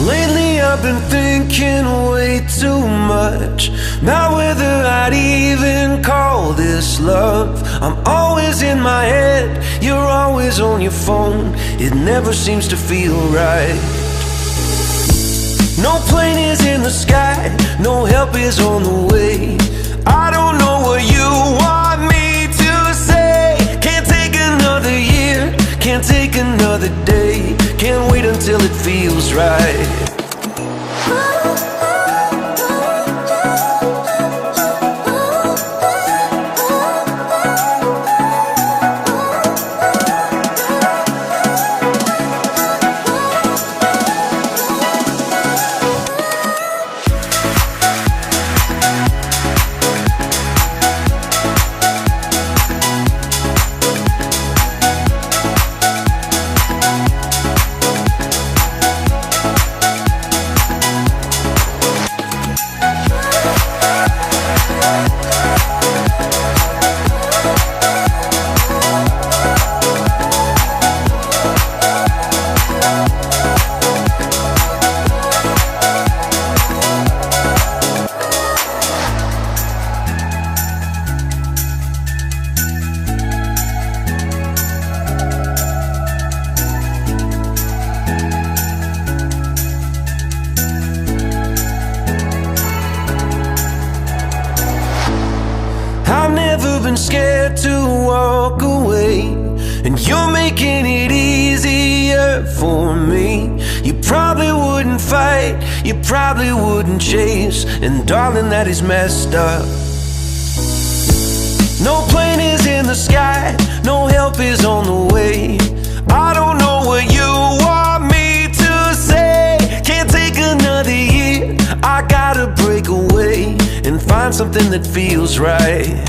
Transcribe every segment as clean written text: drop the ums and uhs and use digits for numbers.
Lately I've been thinking way too much about whether I'd even call this love. I'm always in my head, you're always on your phone. It never seems to feel right. No plane is in the sky, no help is on the way. I don't know what you want me to say. Can't take another year, can't take another day. Can't wait until it feels right. I've never been scared to walk away, and you're making it easier for me. You probably wouldn't fight, you probably wouldn't chase, and darling, that is messed up. No plane is in the sky, no help is on the way. I don't know what you want me to say. Can't take another year, I gotta break away and find something that feels right.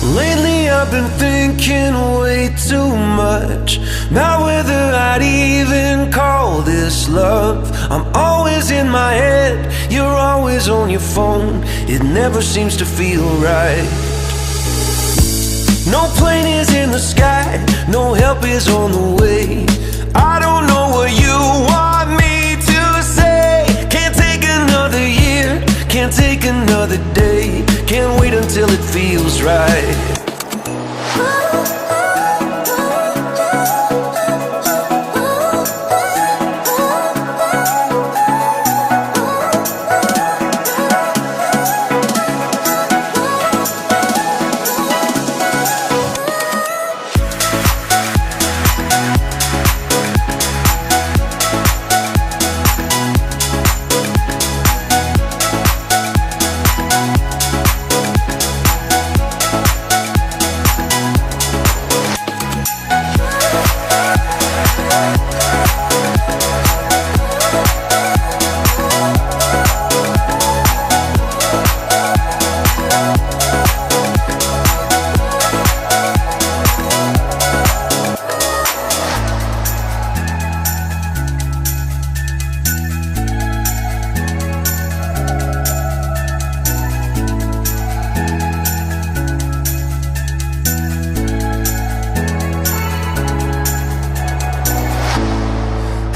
Lately I've been thinking way too much about whether I'd even call this love. I'm always in my head, you're always on your phone. It never seems to feel right. No plane is in the sky, no help is on the way. I don't know what you want me to say. Can't take another year, can't take another day. Can't wait until it feels right.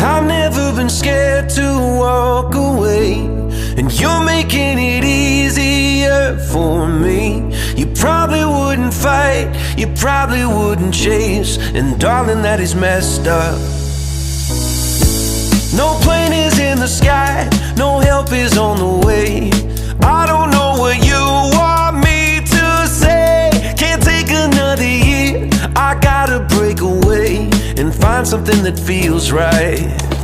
I've never been scared to walk away, and you're making it easier for me. You probably wouldn't fight, you probably wouldn't chase. And darling, that is messed up. No plane is in the sky, no help is on the way. I don't know what you want me to say. Can't take another year, I gotta break away and find something that feels right.